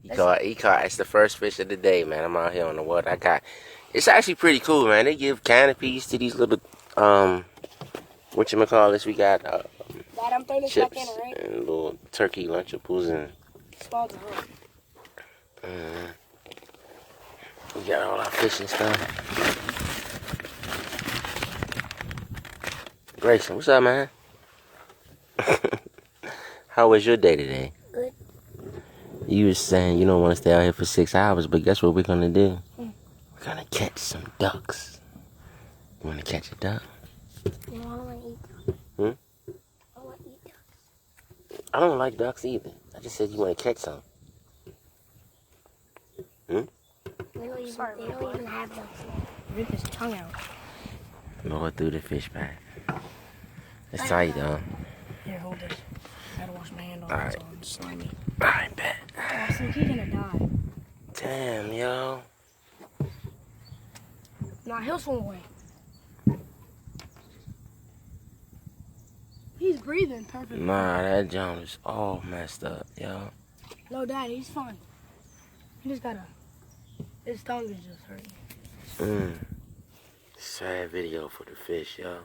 He caught. It's the first fish of the day, man. I'm out here on the water. It's actually pretty cool, man. They give canopies to these little, whatchamacallit, we got, Dad, I'm throwing this back in, chips alright? and little turkey lunchables and, Small to home. we got all our fishing stuff. Grayson, what's up, man? How was your day today? Good. You was saying you don't want to stay out here for 6 hours, but guess what we're gonna do? We're gonna catch some ducks. You wanna catch a duck? No, I don't want to eat ducks. I want to eat ducks. I don't like ducks either. I just said you wanna catch some. They don't even have ducks. Rip his tongue out. Lower through the fish bag. It's tight though. Here, hold this. I gotta wash my hand off. Alright. It's all slimy. I bet. Austin, he's gonna die. Damn, yo. Nah, he'll swim away. He's breathing perfectly. Nah, that jump is all messed up, yo. No, Dad, he's fine. He just gotta. His tongue is just hurting. Sad video for the fish, yo.